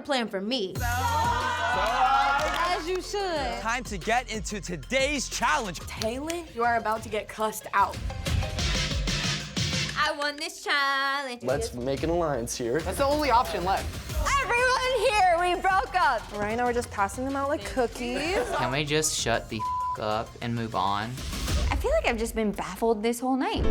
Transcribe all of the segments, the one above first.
a plan for me. As you should. Time to get into today's challenge. Talen, you are about to get cussed out. I won this challenge. Let's make an alliance here. That's the only option left. Everyone here, we broke up. Right now we're just passing them out like cookies. Can we just shut the up and move on? I feel like I've just been baffled this whole night.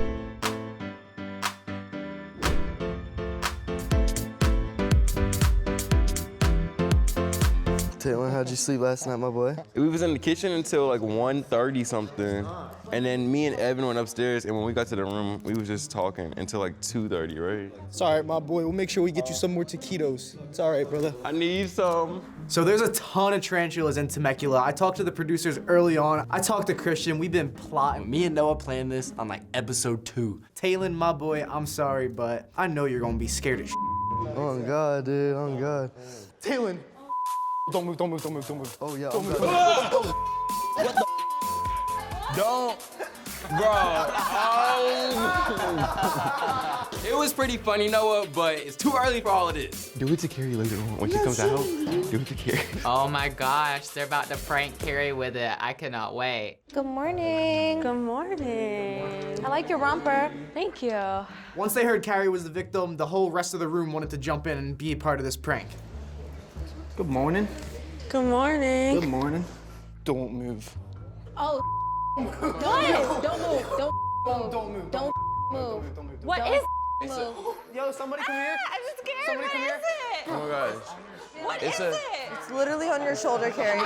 Talen, how'd you sleep last night, my boy? We was in the kitchen until like 1:30 something. And then me and Evan went upstairs, and when we got to the room, we was just talking until like 2:30, right? It's all right, my boy. We'll make sure we get you some more taquitos. It's all right, brother. I need some. So there's a ton of tarantulas in Temecula. I talked to the producers early on. I talked to Kristian. We've been plotting. Me and Noah planned this on like episode 2. Talen, my boy, I'm sorry, but I know you're gonna be scared of shit. Oh, God, dude. Oh, God. Talen, don't move, don't move, don't move, don't move. Oh, yeah. Don't move. Don't, bro. It was pretty funny, Noah, but it's too early for all of this. Do it to Carrie later on when she comes out. Do it to Carrie. Oh my gosh, they're about to prank Carrie with it. I cannot wait. Good morning. Good morning. I like your romper. Thank you. Once they heard Carrie was the victim, the whole rest of the room wanted to jump in and be a part of this prank. Good morning. Good morning. Good morning. Don't move. Oh, what? Don't move. Don't move. Don't move. Don't move. Don't move. What is move? Yo, somebody come here. I'm just scared. Somebody What come is here. it? Oh my gosh. What It's is a- it? It's literally on your shoulder, Carrie.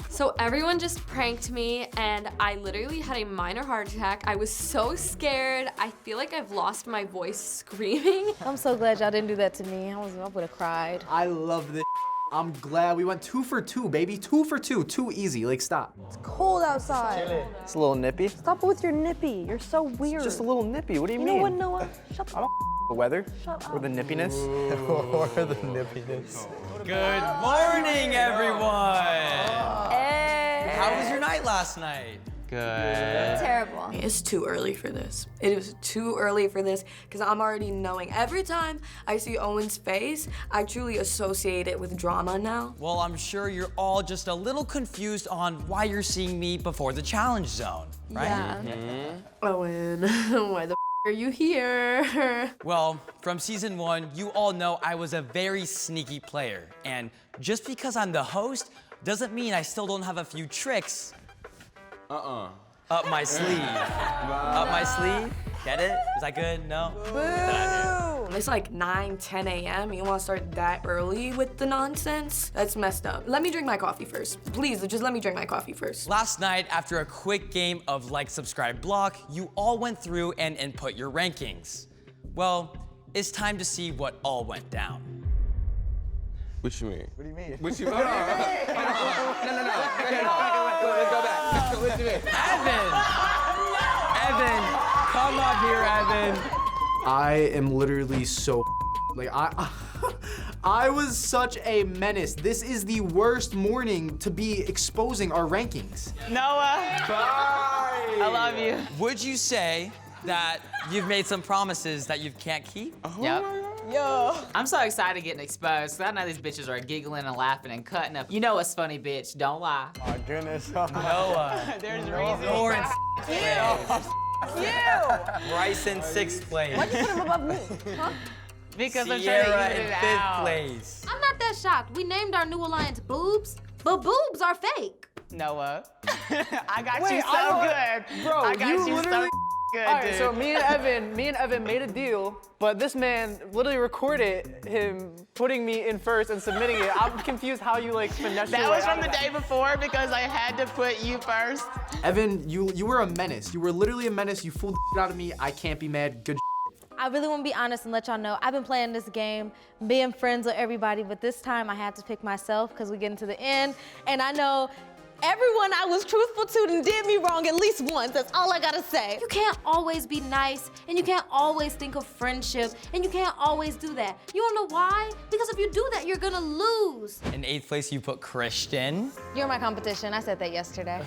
So everyone just pranked me and I literally had a minor heart attack. I was so scared. I feel like I've lost my voice screaming. I'm so glad y'all didn't do that to me. I would have cried. I love this. I'm glad we went 2 for 2, baby. 2 for 2. Too easy. Like, stop. It's cold outside. It's a little nippy. Stop with your nippy. You're so weird. Just a little nippy. What do you You mean? know what, Noah? Shut the The weather? Shut up. Or the nippiness? Or the nippiness. Good morning, everyone. How was your night last night? Good. Terrible. It's too early for this. It is too early for this because I'm already knowing. Every time I see Owen's face, I truly associate it with drama now. Well, I'm sure you're all just a little confused on why you're seeing me before the challenge zone, right? Yeah. Owen, why the are you here? Well, from season 1, you all know I was a very sneaky player. And just because I'm the host doesn't mean I still don't have a few tricks up my sleeve. Up my sleeve? Get it? Is that good? No? It's like 9, 10 a.m. You want to start that early with the nonsense? That's messed up. Let me drink my coffee first. Please, just let me drink my coffee first. Last night, after a quick game of like, subscribe, block, you all went through and input your rankings. Well, it's time to see what all went down. What you mean? What do you mean? What you mean? No. Let's go back. What you mean? Evan, come up here, Evan. I am literally so like I was such a menace. This is the worst morning to be exposing our rankings. Noah. Bye. I love you. Would you say that you've made some promises that you can't keep? Yep. I'm so excied getting exposed, 'cause I know these bitches are giggling and laughing and cutting up. You know what's funny, bitch, don't lie. My goodness. Noah. There's reason. Noor in Bryce in 6th place. Why'd you put him above me? Huh? Because I'm Sierra trying to in get it 5th out. place. I'm not that shocked. We named our new alliance Boobs, but boobs are fake. Noah. I got Wait, you so good. Bro, I got you so literally. good, All right, dude. so me and Evan made a deal, but this man literally recorded him putting me in first and submitting it. I'm confused how you like finesse your That way was out from of the that. day before because I had to put you first. Evan, you were a menace. You were literally a menace. You fooled the shit out of me. I can't be mad. Good. I really want to be honest and let y'all know I've been playing this game, being friends with everybody, but this time I had to pick myself because we get into the end, and I know everyone I was truthful to and did me wrong at least once. That's all I gotta say. You can't always be nice, and you can't always think of friendship, and you can't always do that. You wanna know why? Because if you do that, you're gonna lose. In 8th place, you put Kristian. You're my competition. I said that yesterday.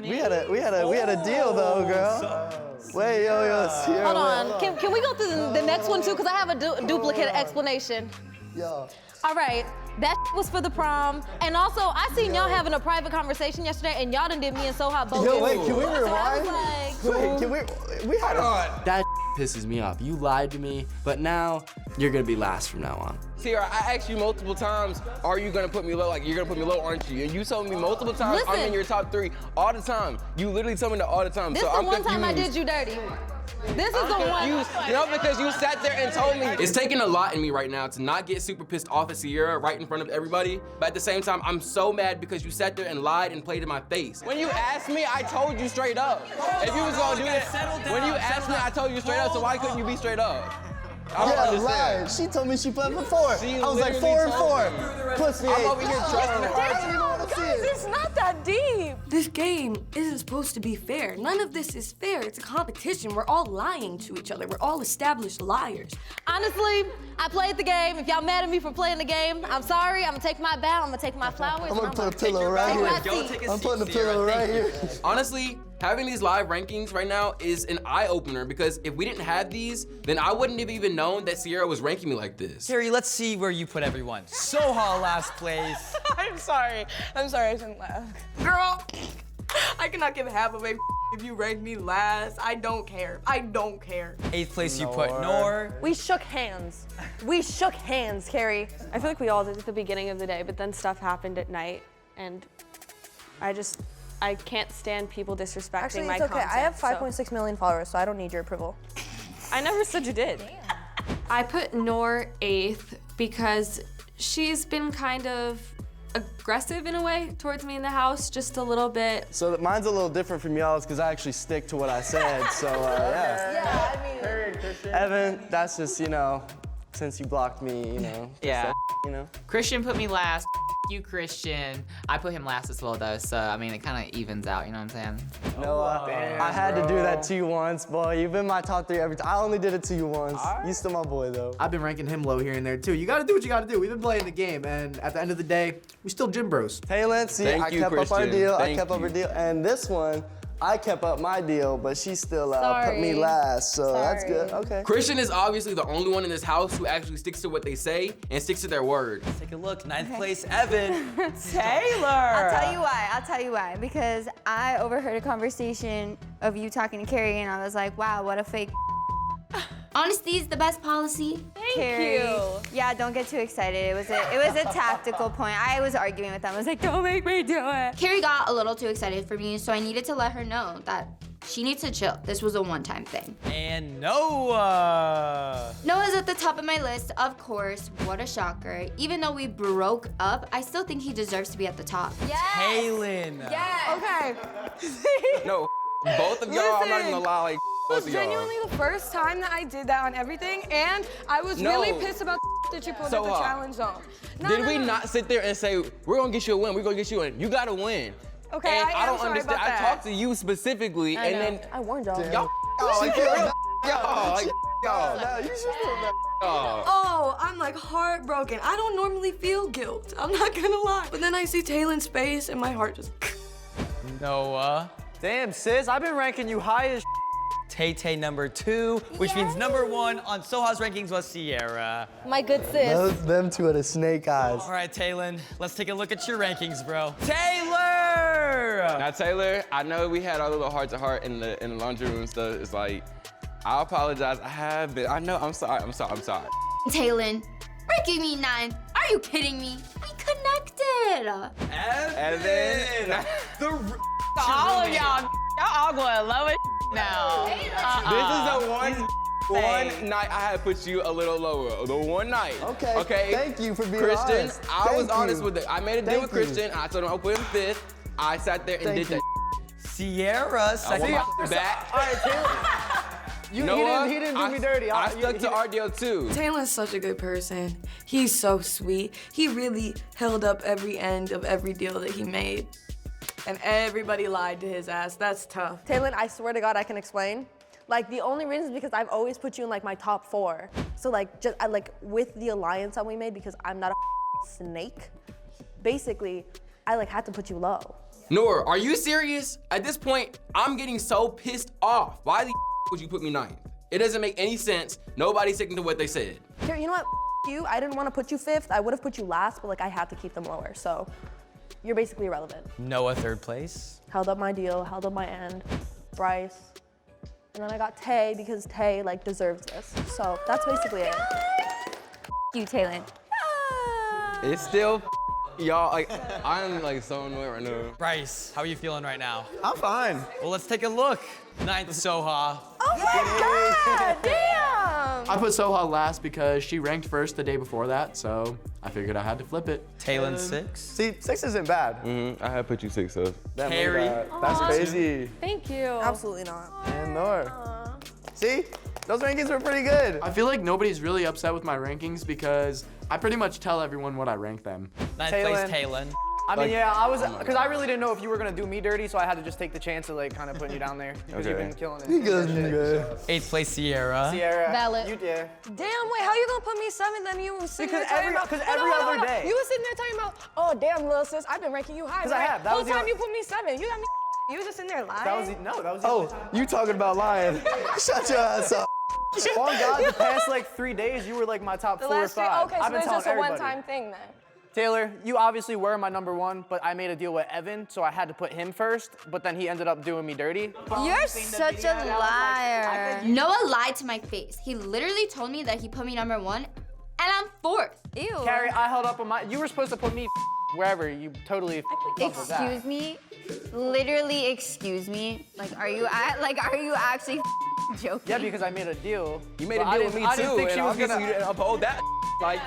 We had a deal though, girl. Wait, yo, Sierra. Hold on. Can we go through the next one too? Because I have a duplicate explanation. Yo. All right, that was for the prom. And also, I seen y'all having a private conversation yesterday, and y'all done did me and Soha both. Yo, wait, can we So I rewind? was like, Wait, can we had a... That pisses me off. You lied to me, but now you're gonna be last from now on. Sierra, I asked you multiple times, are you gonna put me low? Like, you're gonna put me low, aren't you? And you told me multiple times, I'm in Listen. your top 3 all the time. You literally told me that all the time. this so the I'm one time I confused. did you dirty. This is the one. You know, because you sat there and told me. It's taking a lot in me right now to not get super pissed off at Sierra right in front of everybody. But at the same time, I'm so mad because you sat there and lied and played in my face. When you asked me, I told you straight up. If you was gonna do that, when you asked me, I told you straight up, so why couldn't you be straight up? I don't understand. She told me she played for 4. She I was like literally 4 and told 4. Pussy. I'm over here trusting her. I don't even want to see it. It's not that deep. This game isn't supposed to be fair. None of this is fair. It's a competition. We're all lying to each other. We're all established liars. Honestly, I played the game. If y'all mad at me for playing the game, I'm sorry. I'm gonna take my bow. I'm gonna take my flowers. I'm gonna and put a take pillow your right bow. here. Take my seat. I'm putting the pillow right here. Honestly, having these live rankings right now is an eye-opener because if we didn't have these, then I wouldn't have even known that Sierra was ranking me like this. Carrie, let's see where you put everyone. Soha last place. I'm sorry I shouldn't laugh. Girl, I cannot give half of a if you rank me last. I don't care. 8th place you put Noor. We shook hands. We shook hands, Carrie. I feel like we all did at the beginning of the day, but then stuff happened at night, and I can't stand people disrespecting Actually, my it's okay. concept, I have so- 5.6 million followers, so I don't need your approval. I never said you did. I put Noor 8th because she's been kind of aggressive in a way towards me in the house, just a little bit. So mine's a little different from y'all's because I actually stick to what I said. So yeah. Yeah, I mean. Evan, that's just, you know, since you blocked me, you know. Yeah. You know. Kristian put me last. You, Kristian. I put him last as well, though, so I mean, it kind of evens out, you know what I'm saying? Noah, I had to do that to you once, boy. You've been my top 3 every time. I only did it to you once. You still my boy, though. I've been ranking him low here and there too. You gotta do what you gotta do. We've been playing the game, and at the end of the day, we still gym bros. Talen, see, Thank I you, kept up our Kristian. deal. I Thank kept up you. our deal. And this one, I kept up my deal, but she still put me Sorry. last. So that's Sorry. good. Okay. Kristian is obviously the only one in this house who actually sticks to what they say and sticks to their word. Take a look. 9th place, Evan. Taylor! I'll tell you why. Because I overheard a conversation of you talking to Carrie, and I was like, wow, what a fake. Honesty is the best policy. Thank you. Yeah, don't get too excited. It was a tactical point. I was arguing with them. I was like, don't make me do it. Carrie got a little too excited for me, so I needed to let her know that she needs to chill. This was a one-time thing. And Noah. Noah's at the top of my list, of course. What a shocker. Even though we broke up, I still think he deserves to be at the top. Talen. Okay. No, both of y'all, I'm not even gonna lie, like, It both was of y'all. genuinely the first time that I did that on everything, and I was No. really pissed about that you pulled So, at the challenge zone. No, Did no, we no. not sit there and say, we're gonna get you a win, we're gonna get you a win? You gotta win. Okay, and I I am don't sorry understand. about I that. talked to you specifically, and then I warned y'all. y'all, like, for real, y'all, like, y'all. No, you should feel bad. y'all. Oh, I'm like heartbroken. I don't normally feel guilt. I'm not gonna lie. But then I see Talen's face and my heart just. Noah. Damn, sis, I've been ranking you high as Tay number 2, which means number 1 on Soha's rankings was Sierra. My good sis. Them two are the snake eyes. All right, Talen, let's take a look at your rankings, bro. Taylor! Now, Taylor, I know we had our little heart-to-heart in the laundry room stuff. It's like, I apologize. I have been. I know. I'm sorry. Talen, ranking me 9th. Are you kidding me? We connected. Evan. All of y'all all going low as now. This is the one night I had put you a little lower. The one night. Okay. Okay. Thank you for being Kristian, honest. I was Thank honest you. with it. I made a deal with Thank you. Kristian. I told him I'll put him 5th. I sat there and Thank did you. that. Sierra, I second. want my back. All right, Taylor. He didn't do me dirty. I stuck to our deal too. Talen's such a good person. He's so sweet. He really held up every end of every deal that he made. And everybody lied to his ass. That's tough. Talen, I swear to God, I can explain. Like, the only reason is because I've always put you in, like, my top 4. So, like, just, with the alliance that we made, because I'm not a snake, basically, I, like, had to put you low. Noor, are you serious? At this point, I'm getting so pissed off. Why the would you put me 9th? It doesn't make any sense. Nobody's sticking to what they said. Carrie, you know what? You. I didn't want to put you 5th. I would have put you last, but like I had to keep them lower. So you're basically irrelevant. Noah, 3rd place. Held up my deal, held up my end. Bryce. And then I got Tay because Tay like deserves this. So that's basically it. You, Talen. It's still, y'all, like, I'm like so annoyed right now. Bryce, how are you feeling right now? I'm fine. Well, let's take a look. 9th, Soha. Oh my God, damn! I put Soha last because she ranked 1st the day before that, so I figured I had to flip it. Talen, 6th. See, 6 isn't bad. I had put you 6th, so. Carrie. That's crazy. Thank you. Absolutely not. And Noor. See? Those rankings were pretty good. I feel like nobody's really upset with my rankings because I pretty much tell everyone what I rank them. 9th place, Talen. I mean, yeah, I was, because I really didn't know if you were gonna do me dirty, so I had to just take the chance of like kind of putting you down there because you've been killing it. Good. 8th place, Sierra. Sierra. Valid. Yeah. Damn, wait, how you gonna put me 7th then you was sitting Because there talking every- about... 'cause every other day. You was sitting there talking about, oh, damn, little sis, I've been ranking you high, 'Cause I right? have. That Whole was the time only- you put me 7. You got me... You was just in there lying. That was that was the Oh, you talking about lying. Shut your ass up. On God, the past like 3 days, you were like my top 4 or 5. Okay, so I've been it's telling just a everybody. one-time thing then. Taylor, you obviously were my number 1, but I made a deal with Evan, so I had to put him first, but then he ended up doing me dirty. You're such a liar. Noah lied to my face. He literally told me that he put me number 1, and I'm 4th. Ew. Carrie, I held up on my, you were supposed to put me wherever, you totally with that. Excuse me? Literally, excuse me? Like, are you actually joking? Yeah, because I made a deal. You made But a I deal with didn't- me I didn't too, think she and was I'm guessing gonna- you didn't uphold that. Like,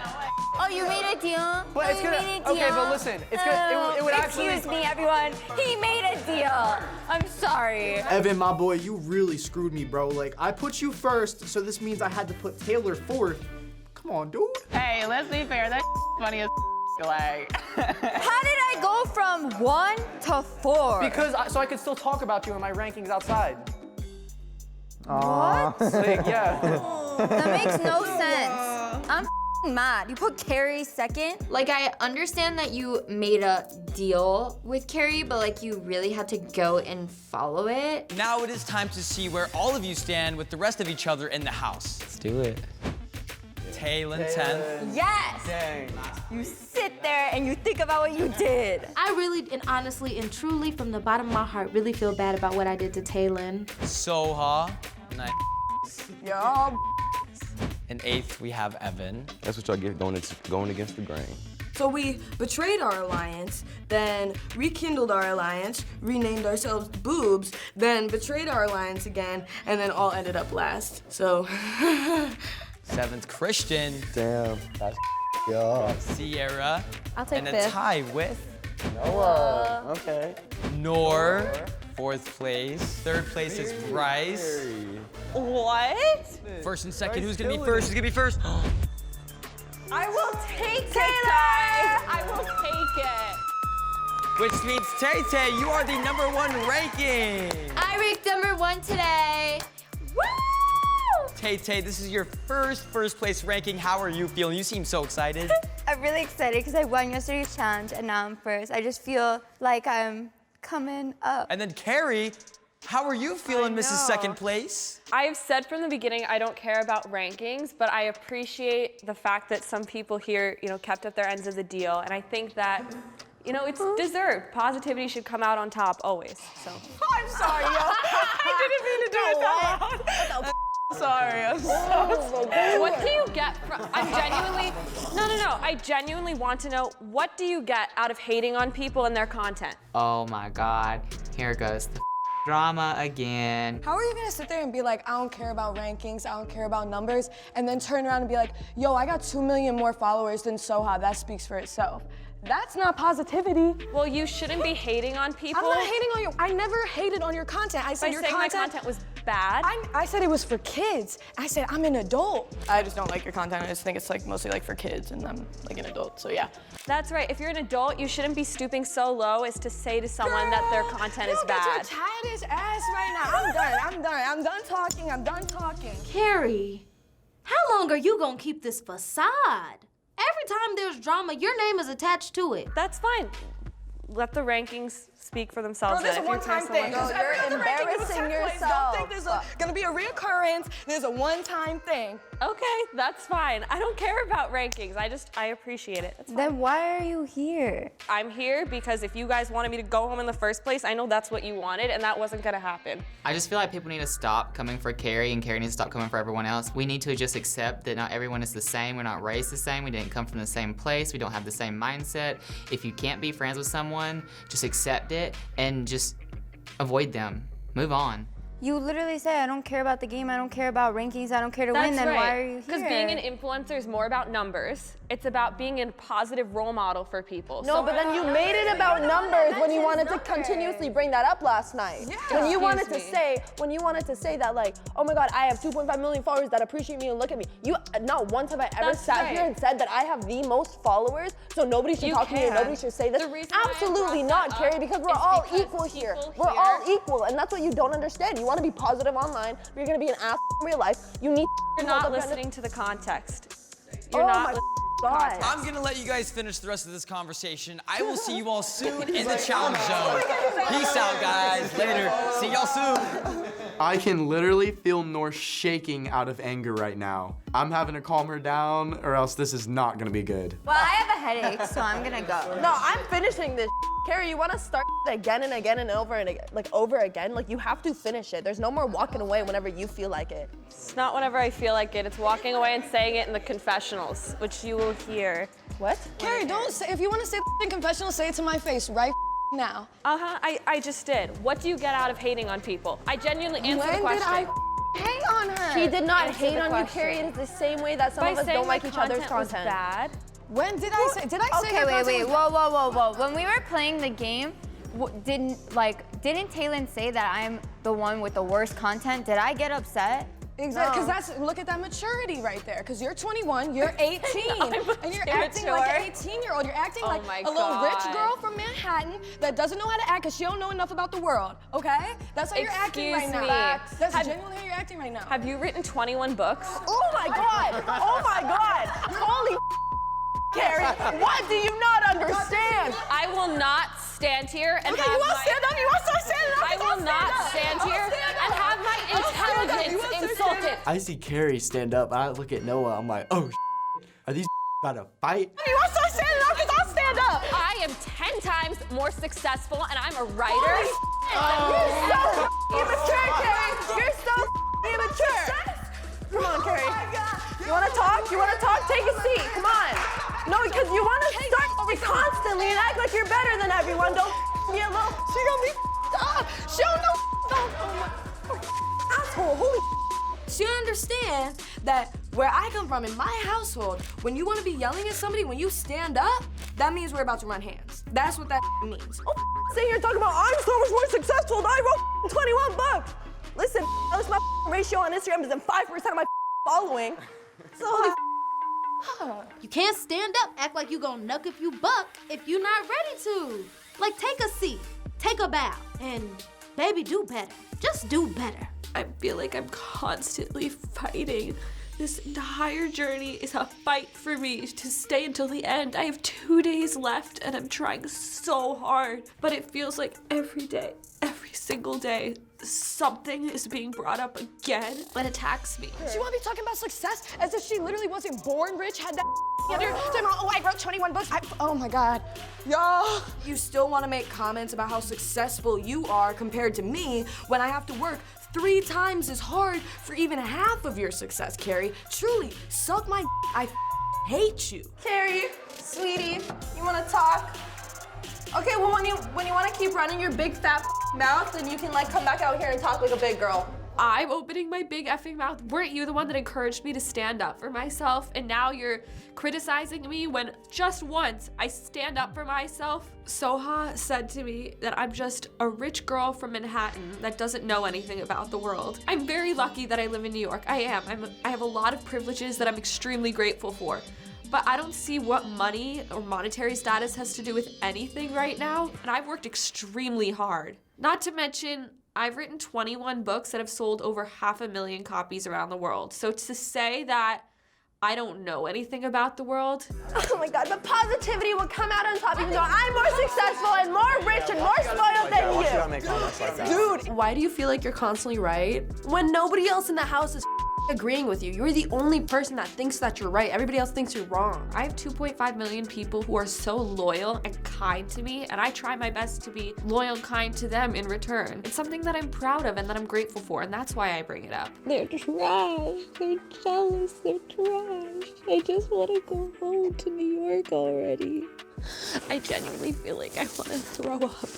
Oh, you made a deal? But it's gonna, okay, but listen, it's gonna, it would actually. Excuse me, everyone. He made a deal. I'm sorry. Evan, my boy, you really screwed me, bro. Like, I put you 1st, so this means I had to put Taylor 4th. Come on, dude. Hey, let's be fair. That's funny as like. How did I go from 1 to 4? Because, so I could still talk about you in my rankings outside. What? Like, yeah. That makes no sense. I'm mad. You put Carrie 2nd. Like, I understand that you made a deal with Carrie, but like you really had to go and follow it. Now it is time to see where all of you stand with the rest of each other in the house. let's do it. Talen, 10th. Yes! Dang. You sit there and you think about what you did. I really and honestly and truly from the bottom of my heart really feel bad about what I did to Talen. Soha. 9th. Yo. And 8th, we have Evan. That's what y'all get going against the grain. So we betrayed our alliance, then rekindled our alliance, renamed ourselves Boobs, then betrayed our alliance again, and then all ended up last. So 7th, Kristian. Damn. That's yo. Sierra. I'll take And a 5th. tie with Noah. Okay. Noor. 4th place. 3rd place is Bryce. What? 1st and 2nd, who's gonna be first? Who's gonna be first? I will take it, guys. I will take it. Which means Tay-Tay, you are the number 1 ranking. I ranked number 1 today. Woo! Tay-Tay, this is your first place ranking. How are you feeling? You seem so excited. I'm really excited because I won yesterday's challenge and now I'm first. I just feel like I'm coming up. And then Carrie, how are you feeling, Mrs. Second Place? I've said from the beginning I don't care about rankings, but I appreciate the fact that some people here, kept up their ends of the deal, and I think that, it's deserved. Positivity should come out on top always. So. I'm sorry, yo. I didn't mean to do it that loud. Sorry, I'm so What do you get from? I'm genuinely. No. I genuinely want to know, what do you get out of hating on people and their content? Oh my God. Here goes the drama again. How are you gonna sit there and be like, I don't care about rankings, I don't care about numbers, and then turn around and be like, yo, I got 2 million more followers than Soha, that speaks for itself. That's not positivity. Well, you shouldn't be hating on people. I'm not hating on you. I never hated on your content. I said your content, my content was bad. I said it was for kids. I said I'm an adult. I just don't like your content. I just think it's like mostly like for kids, and I'm like an adult, so yeah. That's right. If you're an adult, you shouldn't be stooping so low as to say to someone that their content is bad. Get your childish ass right now. I'm done talking. Carrie, how long are you gonna keep this facade? Every time there's drama, your name is attached to it. That's fine. Let the rankings speak for themselves. Girl, this is a one-time thing. No, you're embarrassing yourself. Don't think there's gonna be a reoccurrence. There's a one-time thing. Okay, that's fine. I don't care about rankings. I appreciate it. That's fine. Then why are you here? I'm here because if you guys wanted me to go home in the first place, I know that's what you wanted, and that wasn't gonna happen. I just feel like people need to stop coming for Carrie, and Carrie needs to stop coming for everyone else. We need to just accept that not everyone is the same. We're not raised the same. We didn't come from the same place. We don't have the same mindset. If you can't be friends with someone, just accept it and just avoid them. Move on. You literally say, I don't care about the game, I don't care about rankings, I don't care to win, then why are you here? Because being an influencer is more about numbers. It's about being a positive role model for people. No, but then you made it about numbers when you wanted to continuously bring that up last night. Yeah. When you wanted to say that like, oh my God, I have 2.5 million followers that appreciate me and look at me. Not once have I ever sat here and said that I have the most followers, so nobody should talk to me or nobody should say this. Absolutely not, Carrie, because we're all equal here. We're all equal, and that's what you don't understand. You want to be positive online, but you're gonna be an ass in real life. You need. You're not listening to the context. You're Oh not. my God. I'm gonna let you guys finish the rest of this conversation. I will see you all soon in the challenge zone. Peace out, guys. Later. See y'all soon. I can literally feel Noor shaking out of anger right now. I'm having to calm her down, or else this is not gonna be good. Well, I have a headache, so I'm gonna go. No, I'm finishing this. Carrie, you want to start again and again and over again, like you have to finish it. There's no more walking away whenever you feel like it. It's not whenever I feel like it. It's walking away and saying it in the confessionals, which you will hear. What? Carrie, don't say, if you want to say in confessional, say it to my face right now. I just did. What do you get out of hating on people? I genuinely answered the question. When did I hate on her? She did not Answer hate the on you, question. Carrie. It is the same way that some of us don't like each other's content. Bad. When did I say? Did I say? Okay, wait. Whoa. When we were playing the game, didn't Talen say that I'm the one with the worst content? Did I get upset? Exactly, because look at that maturity right there. Because you're 21, you're 18, and you're acting like an 18-year-old. You're acting like a little rich girl from Manhattan that doesn't know how to act because she don't know enough about the world. Okay? That's how you're acting right now. That's genuinely how you're acting right now. Have you written 21 books? Oh my God! Oh my God! Holy Carrie, what do you not understand? I will not stand here and you want to stand up? You want to start standing up? I will not stand here and have my intelligence insulted. I see Carrie stand up, I look at Noah, I'm like, oh, are these about to fight? You want to start standing up? Because I'll stand up. I am 10 times more successful and I'm a writer. You're so immature, Carrie. You're so immature. Come on, Carrie. You want to talk? You want to talk? Take a seat. Come on. No, because you want to start constantly and act like you're better than everyone. Don't be a little. She gonna be up. She don't know. Asshole. Holy. She understands that where I come from in my household, when you want to be yelling at somebody, when you stand up, that means we're about to run hands. That's what that means. Sitting here talking about I'm so much more successful and I wrote 21 books. Listen, at least my ratio on Instagram is in 5% of my following. So You can't stand up, act like you gonna knuck if you buck if you're not ready to. Like, take a seat, take a bow, and baby, do better. Just do better. I feel like I'm constantly fighting. This entire journey is a fight for me to stay until the end. I have 2 days left and I'm trying so hard, but it feels like every day, every single day, something is being brought up again that attacks me. She want to be talking about success as if she literally wasn't born rich, had that under, talking about, oh, I wrote 21 books. Oh my God. Y'all. You still want to make comments about how successful you are compared to me when I have to work 3 times as hard for even half of your success, Carrie. Truly, suck my I hate you. Carrie, sweetie, you want to talk? Okay, well, when you want to keep running your big fat mouth, then you can like come back out here and talk like a big girl. I'm opening my big effing mouth. Weren't you the one that encouraged me to stand up for myself? And now you're criticizing me when just once I stand up for myself? Soha said to me that I'm just a rich girl from Manhattan that doesn't know anything about the world. I'm very lucky that I live in New York. I am. I have a lot of privileges that I'm extremely grateful for. But I don't see what money or monetary status has to do with anything right now. And I've worked extremely hard. Not to mention, I've written 21 books that have sold over 500,000 copies around the world. So to say that I don't know anything about the world. Oh my God, the positivity will come out on top even though I'm more successful and more rich and more spoiled than Why should I you. make comments like that? Dude, why do you feel like you're constantly right when nobody else in the house is agreeing with you? You're the only person that thinks that you're right. Everybody else thinks you're wrong. I have 2.5 million people who are so loyal and kind to me, and I try my best to be loyal and kind to them in return. It's something that I'm proud of and that I'm grateful for, and that's why I bring it up. They're trash. They're jealous. They're trash. I just want to go home to New York already. I genuinely feel like I want to throw up.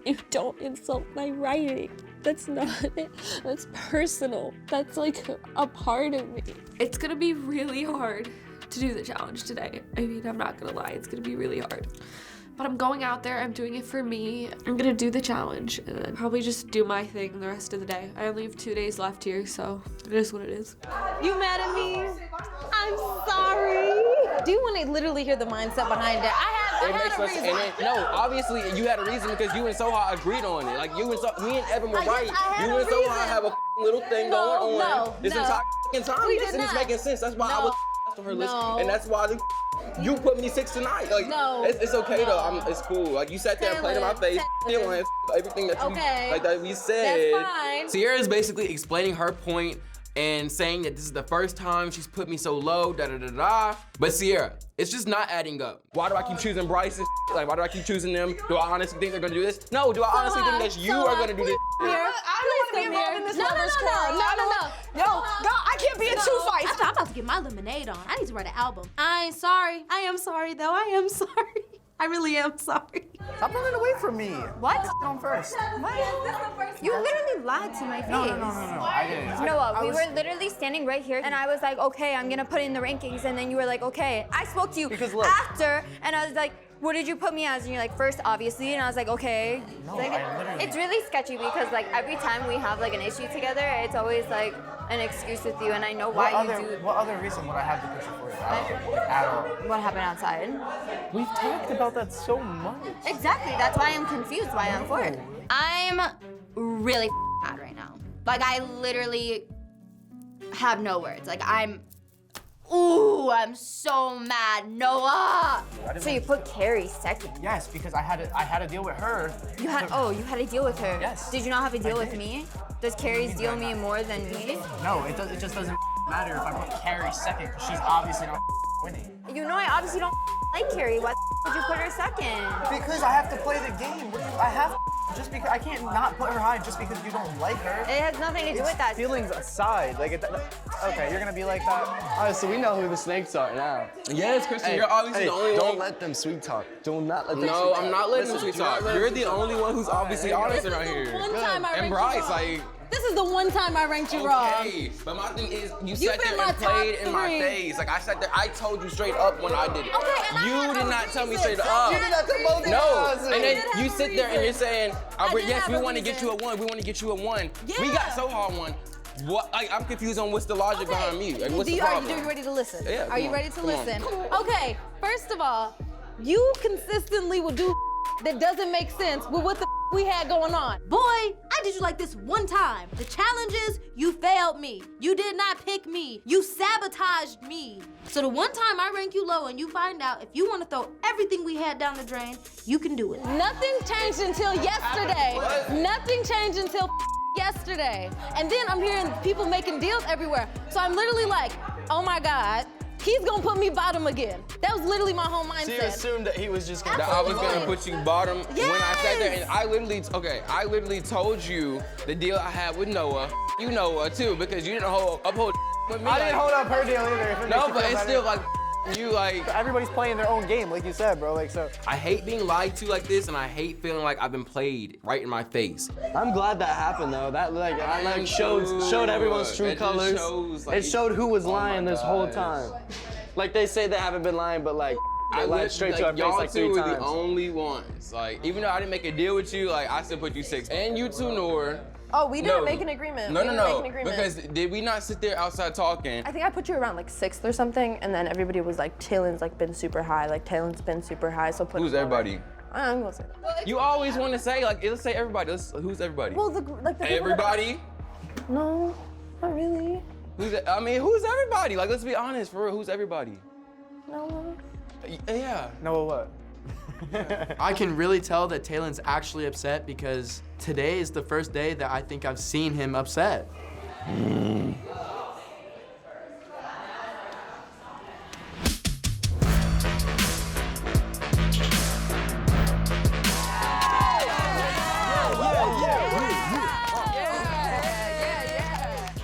You don't insult my writing. That's not it. That's personal. That's like a part of me. It's gonna be really hard to do the challenge today. I mean, I'm not gonna lie, it's gonna be really hard. But I'm going out there, I'm doing it for me. I'm gonna do the challenge and then probably just do my thing the rest of the day. I only have 2 days left here, so it is what it is. You mad at me? I'm sorry. Do you want to literally hear the mindset behind it? I had a reason. No, obviously you had a reason because you and Soha agreed on it. Like you and me and Evan were right. You and Soha have a little thing going on this entire time. We Yes, did and it's not. making sense. That's why I was on her list, No. and that's why you put me 6 tonight. Like it's okay though. It's cool. Like you sat there and played in my face, feeling everything that you like that we said. That's fine. Sierra is basically explaining her point and saying that this is the first time she's put me so low, da-da-da-da. But Sierra, it's just not adding up. Why do I keep choosing Bryce and like, why do I keep choosing them? Do I honestly think they're gonna do this? No, do I honestly think that you are gonna do this? I don't want to be involved in this lover's quarrel. No, I can't be in 2 fights. I'm about to get my lemonade on. I need to write an album. I ain't sorry. I am sorry, though. I am sorry. I really am sorry. Stop running away from me. What? On first. What? You literally lied to my face. No, I didn't. Noah, we were literally standing right here, and I was like, okay, I'm gonna put in the rankings, and then you were like, okay. I spoke to you after, and I was like, what did you put me as? And you're like, first, obviously, and I was like, okay. It's really sketchy because like every time we have like an issue together, it's always like an excuse with you, and I know why you do. What other reason would I have to push it for you? At all. What happened outside? We've talked about that so much. Exactly, that's why I'm confused why I'm for it. I'm really mad right now. Like, I literally have no words. Like, I'm so mad, Noah. So you put Carrie second? Yes, because I had to deal with her. You had a deal with her? Yes. Did you not have a deal with me? Does Carrie's deal mean more than me? No, it just doesn't matter if I put Carrie second, because she's obviously not winning. You know I obviously don't like Carrie. Why would you put her second? Because I have to play the game. I have to, just because I can't not put her high just because you don't like her. It has nothing to do with that. Feelings aside, like okay, you're gonna be like that. All right, so we know who the snakes are now. Yes, Kristian, you're obviously the only one. Don't let them sweet talk. Do not let them. No, I'm not letting them sweet talk. You're the only one who's obviously honest around here. One time I And ranked Bryce, you wrong. like. This is the one time I ranked you wrong. Okay, but my thing is, you You've sat been there my and played top in my 3. face. Like I sat there, I told you straight up when I did it. Okay, and I you had did a not tell me reason. straight up. You did not tell both of No, us. and I then did you have a sit there and you're reason. saying, did yes, have we a want to get reason. you a 1. We want to get you a 1. We Yeah. got Soha 1. What? I'm confused on what's the logic behind me. Like, what's the Are problem? you ready to listen? Yeah, Are you come ready on, to come on. listen? Okay, first of all, you consistently will do that doesn't make sense with what the we had going on. Boy, I did you like this one time. The challenge is you failed me. You did not pick me. You sabotaged me. So the one time I rank you low and you find out if you want to throw everything we had down the drain, you can do it. Nothing changed until yesterday. Nothing changed until yesterday. And then I'm hearing people making deals everywhere. So I'm literally like, oh my God, he's gonna put me bottom again. That was literally my whole mindset. So you assumed that he was just gonna. That I was gonna put you bottom when I sat there, Yes. and I literally told you the deal I had with Noah. You Noah too, because you didn't uphold with me. I didn't hold up her deal either. If it makes No, you but feel it's better. still like you like. Everybody's playing their own game, like you said, bro. Like so. I hate being lied to like this, and I hate feeling like I've been played right in my face. I'm glad that happened though. That showed everyone's true It just colors. shows, like, It showed who was oh my lying this whole gosh. time. Like they say they haven't been lying, but like they lied straight to our face y'all like 3 two are times. the only ones. Like even though I didn't make a deal with you, like I still put you 6. And you too, Noor. Oh, we didn't make an agreement. No, We no, didn't no. make an agreement. Because did we not sit there outside talking? I think I put you around like 6th or something, and then everybody was like, Talen's like been super high. Like Talen's been super high, so put. Who's everybody? I'm gonna say that. You always want to say like, let's say everybody. Who's everybody? Well, the people that- Everybody? No, not really. Who's everybody? Like, let's be honest, for real, who's everybody? Noah. Yeah. Noah what? I can really tell that Talen's actually upset because today is the first day that I think I've seen him upset.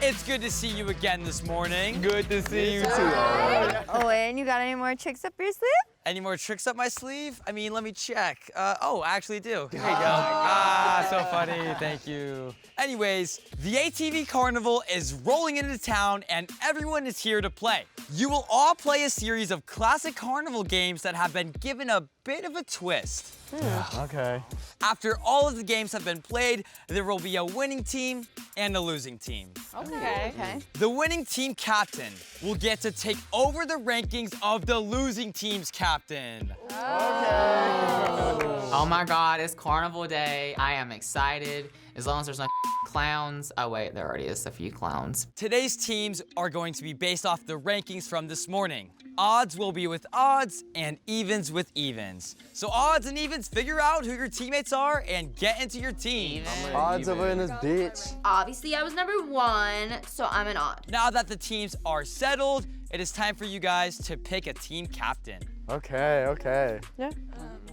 It's good to see you again this morning. Good to see you too. Owen, you got any more tricks up your sleeve? Any more tricks up my sleeve? I mean, let me check. Oh, I actually do. Here you go. So funny. Thank you. Anyways, the ATV Carnival is rolling into town and everyone is here to play. You will all play a series of classic carnival games that have been given a bit of a twist. Okay. After all of the games have been played, there will be a winning team and a losing team. Okay. The winning team captain will get to take over the rankings of the losing team's captain. Oh my God, it's carnival day. I am excited. As long as there's no clowns. Oh wait, there already is a few clowns. Today's teams are going to be based off the rankings from this morning. Odds will be with odds and evens with evens. So odds and evens, figure out who your teammates are and get into your teams. Odds over in this bitch. Obviously, I was number 1, so I'm an odd. Now that the teams are settled, it is time for you guys to pick a team captain. Okay. Yeah.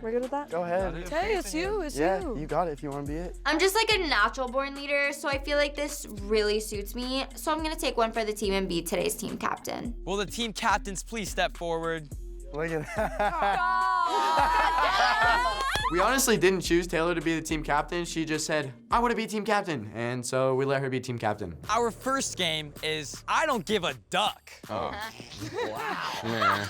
We're good with that? Go ahead. Hey, it's you. Yeah, you got it if you want to be it. I'm just like a natural born leader, so I feel like this really suits me. So I'm gonna take one for the team and be today's team captain. Will the team captains please step forward? Look at that. We honestly didn't choose Taylor to be the team captain. She just said, I want to be team captain. And so we let her be team captain. Our first game is I don't give a duck. Oh. Wow.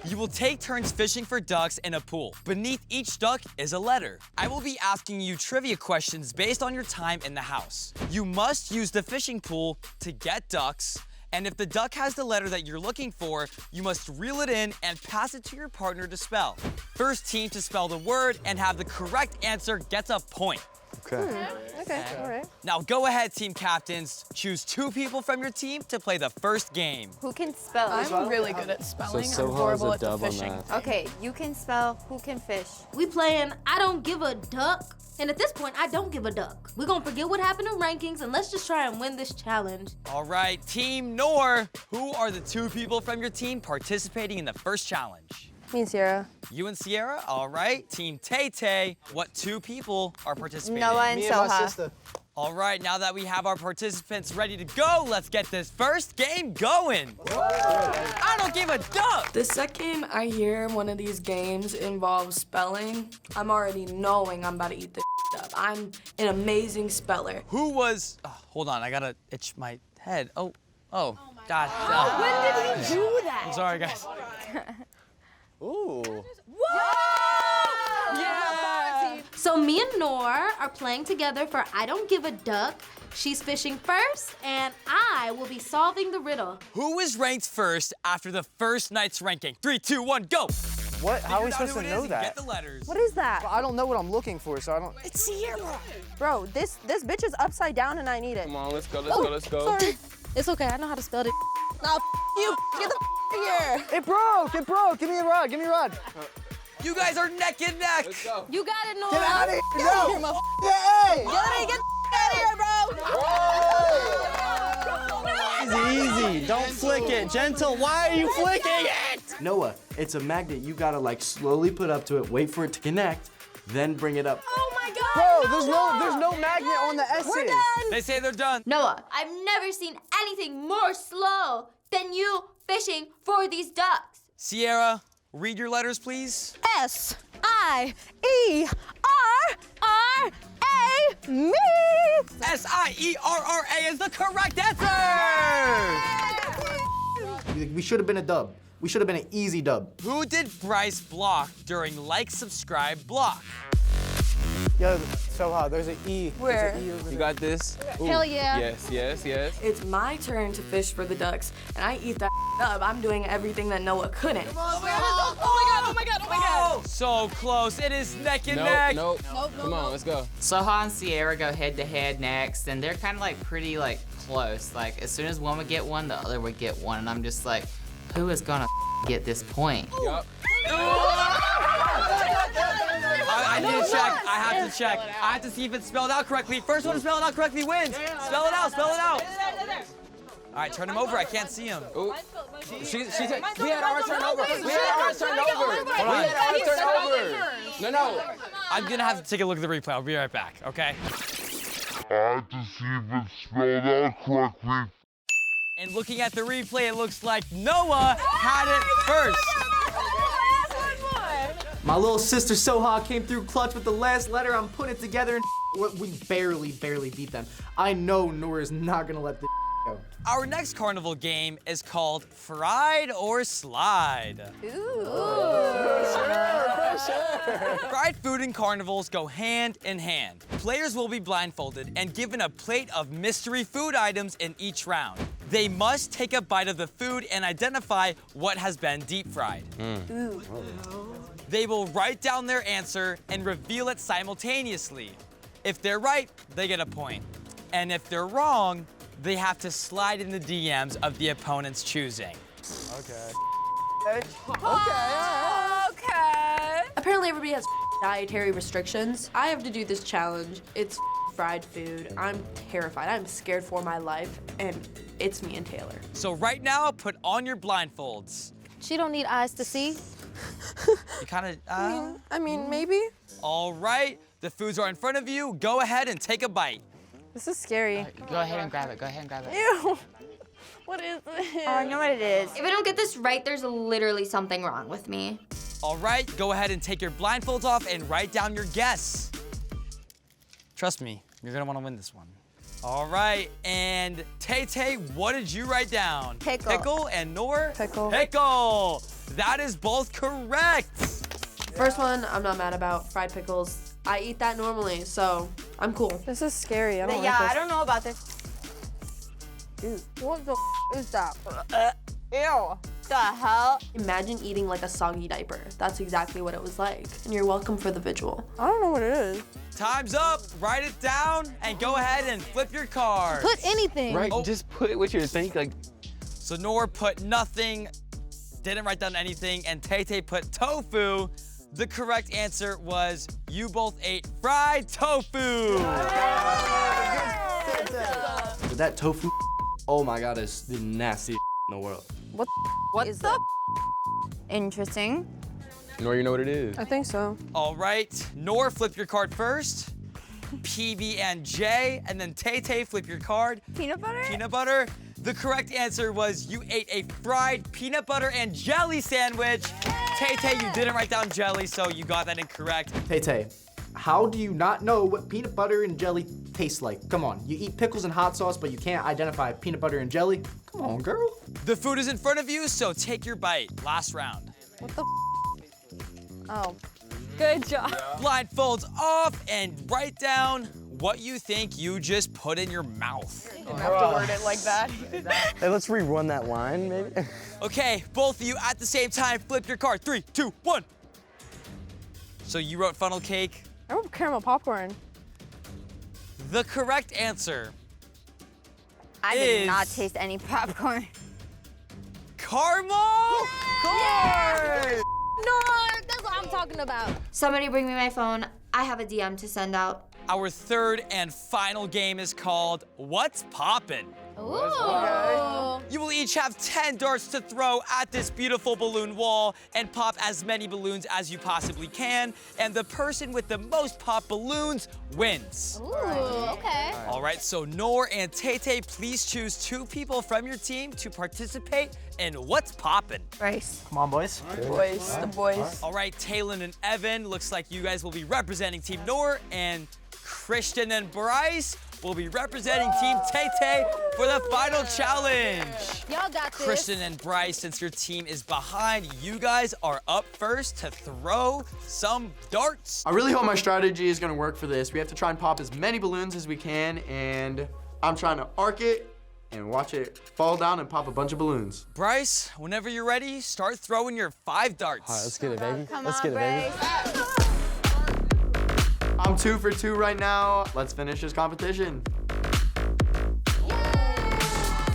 You will take turns fishing for ducks in a pool. Beneath each duck is a letter. I will be asking you trivia questions based on your time in the house. You must use the fishing pool to get ducks. And if the duck has the letter that you're looking for, you must reel it in and pass it to your partner to spell. First team to spell the word and have the correct answer gets a point. Okay. Okay, all right. Now go ahead, team captains. Choose 2 people from your team to play the first game. Who can spell? I'm really good at spelling. So I'm Soha's horrible a at the dub on fishing. that. Okay, you can spell. Who can fish? We playing I don't give a duck. And at this point, I don't give a duck. We're gonna forget what happened in rankings and let's just try and win this challenge. All right, Team Noor, who are the 2 people from your team participating in the first challenge? Me and Sierra. You and Sierra, all right. Team Tay-Tay, what 2 people are participating? Noah and Me and my Soha. sister. All right, now that we have our participants ready to go, let's get this first game going. I don't give a duck. The second I hear one of these games involves spelling, I'm already knowing I'm about to eat this up. I'm an amazing speller. Who was, hold on, I gotta itch my head. Oh, God. When did he do that? I'm sorry, guys. Ooh. So me and Noor are playing together for I don't give a duck. She's fishing first, and I will be solving the riddle. Who was ranked first after the first night's ranking? 3, 2, 1, go. What? How are we Figure out supposed who to it know is and that? Get the letters. What is that? I don't know what I'm looking for, so I don't. It's Sierra. Bro, this bitch is upside down and I need it. Come on, let's go. Sorry. It's okay, I know how to spell it. No, you. Get the here. It broke. Give me a rod. You guys are neck and neck. Let's go. You got it, Noor. Get out of here. Get out of here, my Get out of here, bro. Easy. Don't flick it. Gentle. Why are you flicking it? Noah, it's a magnet. You gotta like slowly put up to it, wait for it to connect, then bring it up. Oh my God. Bro, there's no magnet on the S's. We're done. They say they're done. Noah, I've never seen anything more slow than you fishing for these ducks. Sierra, read your letters, please. S-I-E-R-R-A, me. S-I-E-R-R-A is the correct answer! We should have been a dub. We should have been an easy dub. Who did Bryce block during like, subscribe, block? Yo, Soha, there's an E. Where? There's an E over You there. got this? Ooh. Hell yeah. Yes. It's my turn to fish for the ducks, and I eat that up. I'm doing everything that Noah couldn't. Oh my god. So close. It is neck and neck. Nope. Come on, let's go. Soha and Sierra go head to head next, and they're kind of like pretty like close. Like, as soon as one would get one, the other would get one. And I'm just like, who is gonna get this point? Yup. I need to check. I have to check. I have to see if it's spelled out correctly. First one to spell it out correctly wins. Spell it out. Spell it out. All right, turn him over. I can't see him. Ooh. We had ours turned over. We had ours turned over. We had ours turned over. No. I'm gonna have to take a look at the replay. I'll be right back. Okay. I have to see if it's spelled out correctly. And looking at the replay, it looks like Noah had it first. My little sister Soha came through clutch with the last letter. I'm putting it together and we barely beat them. I know Noor is not gonna let this go. Our next carnival game is called Fried or Slide. Fried food and carnivals go hand in hand. Players will be blindfolded and given a plate of mystery food items in each round. They must take a bite of the food and identify what has been deep fried. They will write down their answer and reveal it simultaneously. If they're right, they get a point. And if they're wrong, they have to slide in the DMs of the opponent's choosing. Okay. Apparently everybody has dietary restrictions. I have to do this challenge. It's fried food. I'm terrified. I'm scared for my life, and it's me and Taylor. So right now, put on your blindfolds. She don't need eyes to see. You kind of, I mean, maybe. All right, the foods are in front of you. Go ahead and take a bite. This is scary. Go ahead and grab it. Go ahead and grab it. Ew. What is it? Oh, I know what it is. If I don't get this right, there's literally something wrong with me. All right, go ahead and take your blindfolds off and write down your guess. Trust me, you're gonna wanna win this one. All right, and Tay, what did you write down? Pickle. Pickle and Noor? Pickle. Pickle. That is both correct. First one, I'm not mad about fried pickles. I eat that normally, so I'm cool. This is scary. I don't like Yeah, this. I don't know about this. What the is that? Ew. The hell? Imagine eating like a soggy diaper. That's exactly what it was like. And you're welcome for the visual. I don't know what it is. Time's up. Write it down and go ahead and flip your card. Put anything. Right, just put what you think. Like, So Noor put nothing, didn't write down anything, and Tay put tofu. The correct answer was you both ate fried tofu. But that tofu, oh my God, is the nastiest in the world. What is the Interesting. Noor, you know what it is. I think so. All right, Noor, flip your card first. PB and J, and then Tay, flip your card. Peanut butter? Peanut butter. The correct answer was you ate a fried peanut butter and jelly sandwich. Tay, you didn't write down jelly, so you got that incorrect. Tay, how do you not know what peanut butter and jelly tastes like? Come on, you eat pickles and hot sauce, but you can't identify peanut butter and jelly? Come on, girl. The food is in front of you, so take your bite. Last round. What the Oh. Good job. Blindfolds off and write down what you think you just put in your mouth. You didn't have to word it like that. Hey, let's rerun that line, maybe. Okay, both of you at the same time, flip your card. 3, 2, 1. So you wrote funnel cake. I wrote caramel popcorn. The correct answer I is did not taste any popcorn. caramel corn. No, that's what I'm talking about. Somebody bring me my phone. I have a DM to send out. Our third and final game is called What's Poppin'? Ooh. You will each have 10 darts to throw at this beautiful balloon wall and pop as many balloons as you possibly can, and the person with the most pop balloons wins. Ooh, okay. All right, so Noor and Tay, please choose 2 people from your team to participate in What's Poppin'. Bryce. Come on, boys. Boys, the boys. All right, Talen and Evan, looks like you guys will be representing Team Noor, and Kristian and Bryce will be representing Team Tay for the final challenge. Y'all got this. Kristian and Bryce, since your team is behind, you guys are up first to throw some darts. I really hope my strategy is gonna work for this. We have to try and pop as many balloons as we can, and I'm trying to arc it and watch it fall down and pop a bunch of balloons. Bryce, whenever you're ready, start throwing your 5 darts. All right, let's get it, baby. Come Let's on, get it, baby. Bryce. I'm 2 for 2 right now. Let's finish this competition.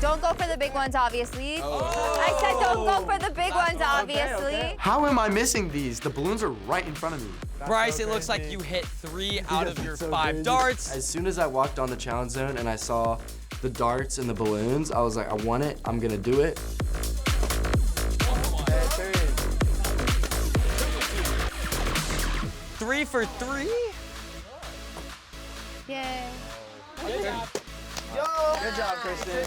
Don't go for the big ones, obviously. I said don't go for the big ones, obviously. How am I missing these? The balloons are right in front of me. Bryce, it looks like you hit 3 out of your 5 darts. As soon as I walked on the challenge zone and I saw the darts and the balloons, I was like, I want it, I'm gonna do it. 3 for 3? Yay. Good job, Kristian.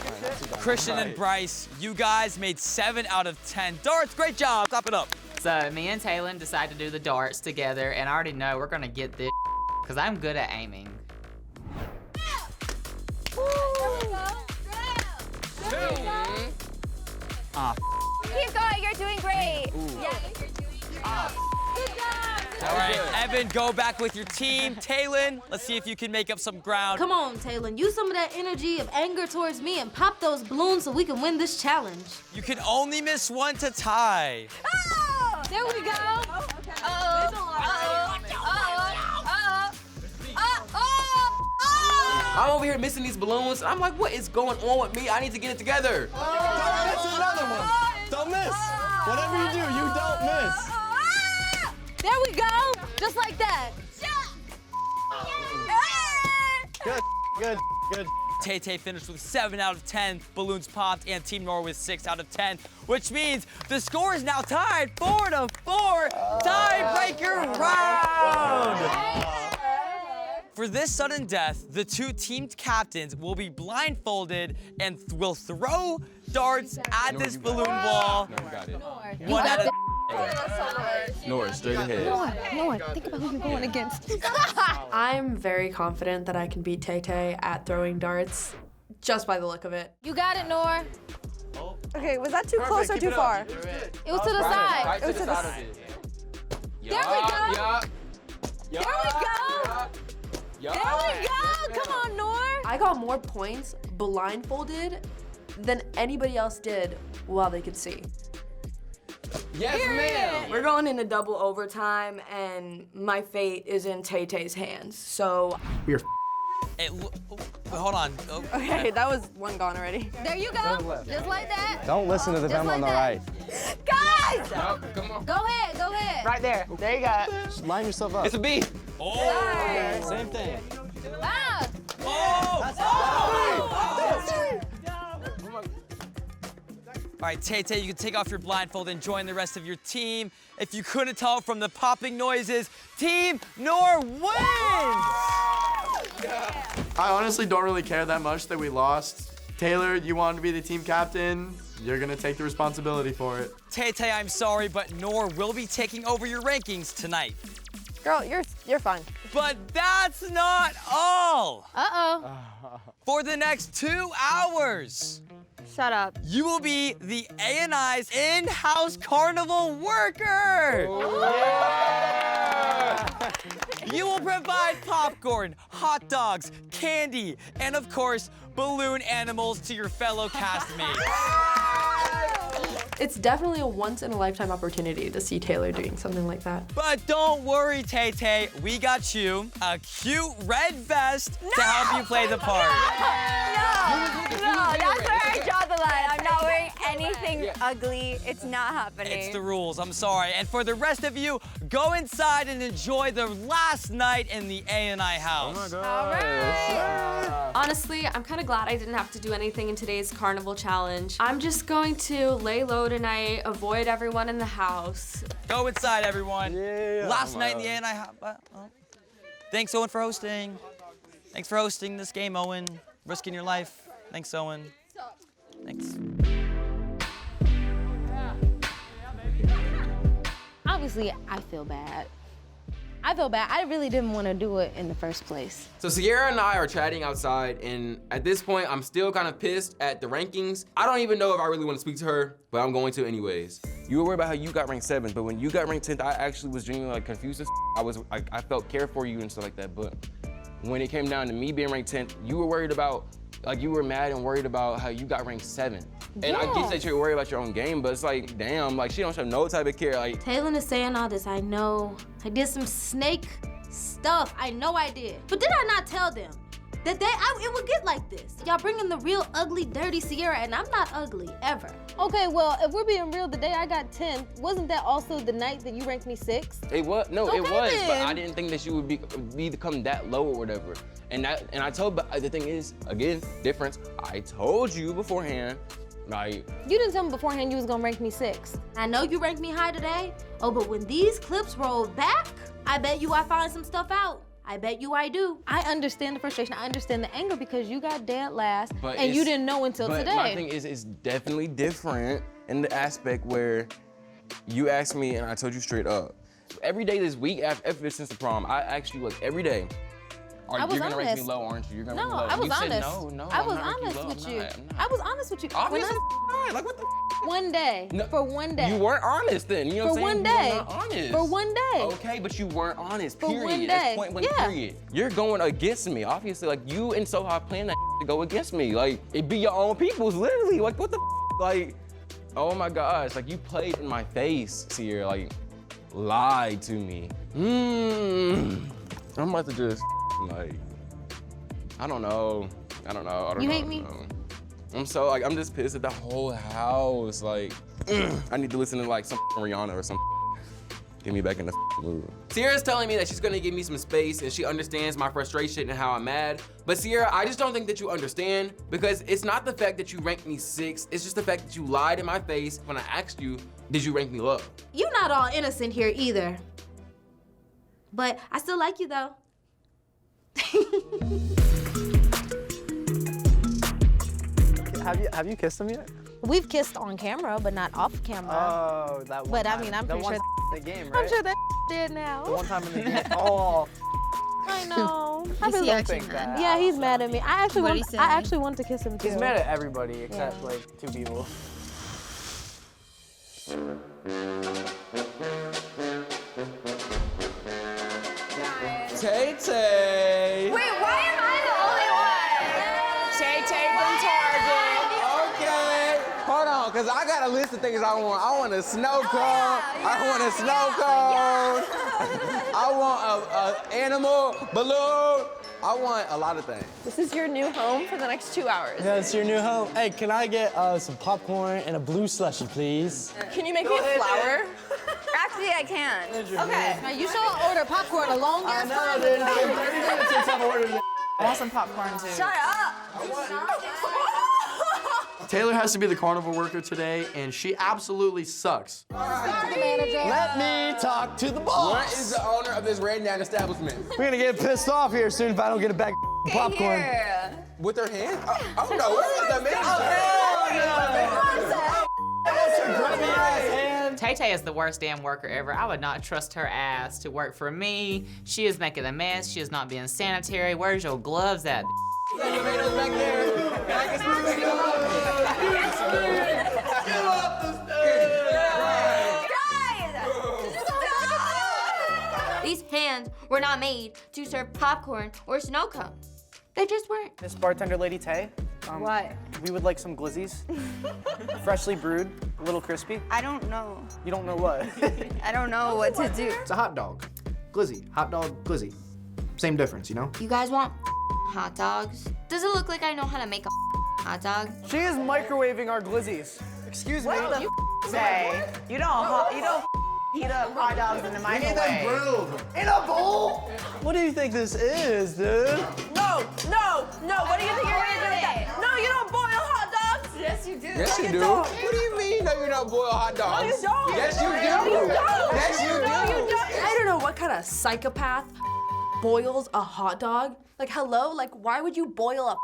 Kristian and Bryce, you guys made 7 out of 10 darts. Great job, top it up. So me and Talen decided to do the darts together, and I already know we're gonna get this because I'm good at aiming. Keep going, you're doing great. Yeah, you're doing great. All right, Evan, go back with your team. Talen, let's see if you can make up some ground. Come on, Talen. Use some of that energy of anger towards me and pop those balloons so we can win this challenge. You can only miss 1 to tie. Oh! There we go. I'm over here missing these balloons. I'm like, what is going on with me? I need to get it together. Don't miss another one. Don't miss. Whatever you do, you don't miss. There we go. Just like that. Good. Tay finished with 7 out of 10 balloons popped, and Team Noor with 6 out of 10, which means the score is now tied 4-4, tiebreaker round. For this sudden death, the 2 team captains will be blindfolded and will throw darts at this balloon wall. No, you got it. One out of Noor, straight ahead. Noor, think about who you're going against. I'm very confident that I can beat Tay at throwing darts, just by the look of it. You got it, Noor. Okay, was that too close or too far? It was to the side. Right to the side of it. There we go. There we go. There we go. Come on, Noor. I got more points blindfolded than anybody else did while they could see. Yes, ma'am. We're going into double overtime, and my fate is in Tay-Tay's hands, so... We're hold on. Oh. Okay, that was one gone already. There you go. Just like that. Don't listen to the them on the right. Guys! Come on. Go ahead. Right there. There you go. Just line yourself up. It's a B. Okay, same thing. Ah. All right, Tay, you can take off your blindfold and join the rest of your team. If you couldn't tell from the popping noises, Team Noor wins! I honestly don't really care that much that we lost. Taylor, you wanted to be the team captain. You're gonna take the responsibility for it. Tay, I'm sorry, but Noor will be taking over your rankings tonight. Girl, you're fine. But that's not all. Uh-oh. For the next 2 hours, Shut up. you will be the ANI's in-house carnival worker. You will provide popcorn, hot dogs, candy, and of course, balloon animals to your fellow castmates. It's definitely a once-in-a-lifetime opportunity to see Taylor doing something like that. But don't worry, Tay, we got you a cute red vest to help you play the part. No, that's where I draw the line. I'm not wearing anything ugly. It's not happening. It's the rules, I'm sorry. And for the rest of you, go inside and enjoy the last night in the ANI house. All right. Honestly, I'm kind of glad I didn't have to do anything in today's carnival challenge. I'm just going to lay low tonight, avoid everyone in the house. Go inside, everyone. Last night in the ANI house. Thanks, Owen, for hosting. Thanks for hosting this game, Owen. Risking your life. Thanks, Owen. Thanks. Obviously, I feel bad. I really didn't want to do it in the first place. So Sierra and I are chatting outside, and at this point, I'm still kind of pissed at the rankings. I don't even know if I really want to speak to her, but I'm going to anyways. You were worried about how you got ranked 7th, but when you got ranked 10th, I actually was genuinely confused as I felt cared for you and stuff like that, but when it came down to me being ranked 10th, you were worried about, you were mad and worried about how you got ranked 7th. And I get that you're worried about your own game, but it's like, damn, she don't show no type of care. Talen is saying all this, I know. I did some snake stuff, I know I did. But did I not tell them? that it would get like this. Y'all bringing the real ugly, dirty Sierra, and I'm not ugly, ever. Okay, well, if we're being real, the day I got 10th, wasn't that also the night that you ranked me 6th? It was, no, Okay, it was, but then. I didn't think that you would become that low or whatever. And I told, but the thing is, again, difference, I told you beforehand, like. You didn't tell me beforehand you was gonna rank me 6th. I know you ranked me high today. Oh, but when these clips roll back, I bet you I find some stuff out. I bet you I do. I understand the frustration. I understand the anger because you got dead last But and you didn't know until today. But my thing is, it's definitely different in the aspect where you asked me and I told you straight up. Every day this week, ever since the prom, I asked you like every day, I was you're gonna rank me honest. low, aren't you? You're gonna No, rank me low. I was You said, honest. no, I I'm was not ranking honest low. with I'm you. not. I was honest with you. Obviously, like what the One day. No, for one day. You weren't honest then, you know what For I'm saying? one day. You were not honest. For one day. Okay, but you weren't honest, For period. one That's day. point blank, Yeah. period. You're going against me, obviously. Like, you and Soha plan that to go against me. Like, it be your own people's, literally. Like, what the Like, oh my gosh. Like, you played in my face, Sierra. Like, lied to me. I'm about to just, like, I don't know. You hate me? I'm so, like, I'm just pissed at the whole house. Like, I need to listen to, like, some Rihanna or something. Get me back in the mood. Sierra's telling me that she's gonna give me some space and she understands my frustration and how I'm mad. But Sierra, I just don't think that you understand because it's not the fact that you ranked me 6th, it's just the fact that you lied in my face when I asked you, did you rank me low? You're not all innocent here either. But I still like you though. Have you kissed him yet? We've kissed on camera, but not off camera. Oh, that one But I time. mean, I'm That pretty one sure. in the game, right? I'm sure that did now. The one time in the game. Oh. I know. Is he I actually mad? Yeah, he's mad at me. I What'd he actually want to kiss him too. He's mad at everybody except like 2 people. Tay-Tay. Wait, why am I the only one? Tay-Tay from Target. Okay, hold on, because I got a list of things I want. I want a snow cone. I want a snow cone. I want an animal balloon. I want a lot of things. This is your new home for the next 2 hours. Yeah, it's your new home. Hey, can I get some popcorn and a blue slushie, please? Can you make me a flower? Actually, I can. Okay. Now you saw I ordered popcorn a long ass time. Dude, 30 minutes since I've ordered it. I want some popcorn too. Shut up. Taylor has to be the carnival worker today, and she absolutely sucks. Let me talk to the boss. What is the owner of this Red Down establishment? We're gonna get pissed off here soon if I don't get a bag of popcorn. Here. With her hand? Oh no, where is that man? Tay-Tay is the worst damn worker ever. I would not trust her ass to work for me. She is making a mess. She is not being sanitary. Where's your gloves at? Tomatoes back there. Can I get some tomatoes? Get off the stage! These hands were not made to serve popcorn or snow cones. They just weren't. Miss Bartender Lady Tay. What? We would like some glizzies. Freshly brewed, a little crispy. I don't know. You don't know what? I don't know what to do. It's a hot dog. Glizzy. Hot dog, glizzy. Same difference, you know? You guys want hot dogs? Does it look like I know how to make a hot dog? She is microwaving our glizzies. Excuse me. What the say? You don't heat up hot dogs in the microwave. grilled. In a bowl? What do you think this is, dude? No. What do you think you're gonna do with that? No, you don't boil hot dogs. Yes, you do. Yes, No, you do. don't. What do you mean? No, you don't boil hot dogs. No, you don't. Yes, you do. No, you don't. Yes, you do. No, you don't. I don't know what kind of psychopath boils a hot dog. Like, hello? Like, why would you boil a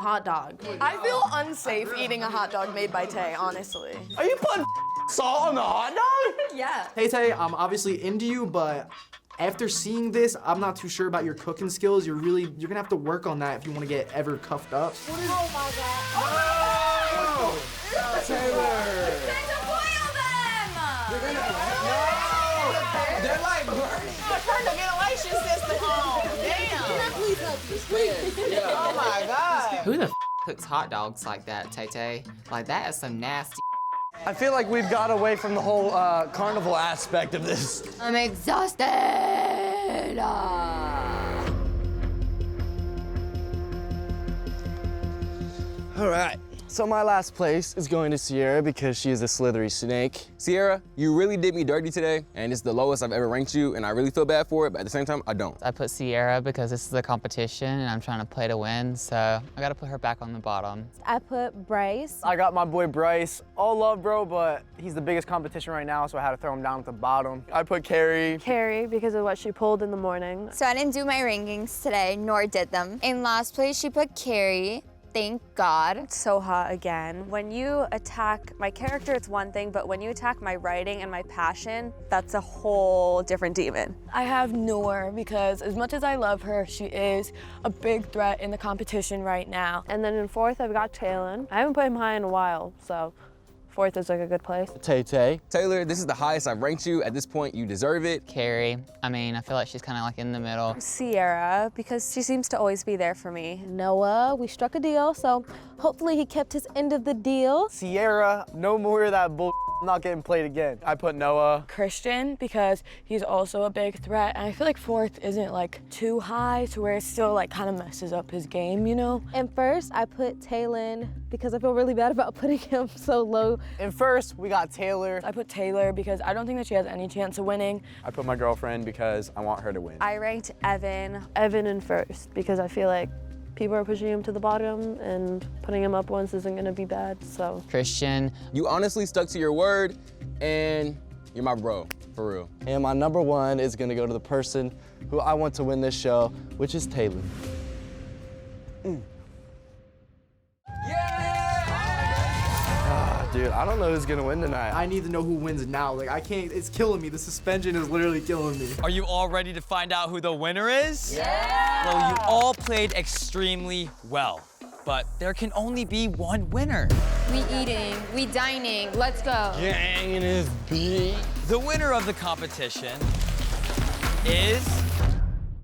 hot dog? I feel unsafe eating a hot dog made by Tay, honestly. Are you putting salt on the hot dog? Yeah. Tay-Tay, I'm obviously into you, but after seeing this, I'm not too sure about your cooking skills. You're gonna have to work on that if you want to get ever cuffed up. Oh my God. Oh! Taylor! They're like burning. Turn the ventilation system on. Damn. Please help me, please. Oh my God. Who the cooks hot dogs like that, Tay-Tay? Like, that is some nasty. I feel like we've got away from the whole carnival aspect of this. I'm exhausted. All right. So my last place is going to Sierra because she is a slithery snake. Sierra, you really did me dirty today, and it's the lowest I've ever ranked you, and I really feel bad for it, but at the same time, I don't. I put Sierra because this is a competition and I'm trying to play to win, so I gotta put her back on the bottom. I put Bryce. I got my boy Bryce. All love, bro, but he's the biggest competition right now, so I had to throw him down at the bottom. I put Carrie. Carrie, because of what she pulled in the morning. So I didn't do my rankings today, nor did them. In last place, she put Carrie. Thank God. Soha again. When you attack my character, it's one thing, but when you attack my writing and my passion, that's a whole different demon. I have Noor because as much as I love her, she is a big threat in the competition right now. And then in fourth, I've got Talen. I haven't put him high in a while, so fourth is like a good place. Tay-Tay. Taylor, this is the highest I've ranked you. At this point, you deserve it. Carrie, I mean, I feel like she's kind of like in the middle. Sierra, because she seems to always be there for me. Noah, we struck a deal, so hopefully he kept his end of the deal. Sierra, no more of that bull. I'm not getting played again. I put Noah. Kristian because he's also a big threat, and I feel like fourth isn't like too high to where it still like kind of messes up his game, you know? And first, I put Talen because I feel really bad about putting him so low. And first, we got Taylor. I put Taylor because I don't think that she has any chance of winning. I put my girlfriend because I want her to win. I ranked Evan in first because I feel like people are pushing him to the bottom and putting him up once isn't gonna be bad, so. Kristian. You honestly stuck to your word, and you're my bro, for real. And my number one is gonna go to the person who I want to win this show, which is Talen. Dude, I don't know who's gonna win tonight. I need to know who wins now. Like, I can't, it's killing me. The suspension is literally killing me. Are you all ready to find out who the winner is? Yeah! Well, you all played extremely well, but there can only be one winner. We eating, we dining, let's go. Gang in his beat. The winner of the competition is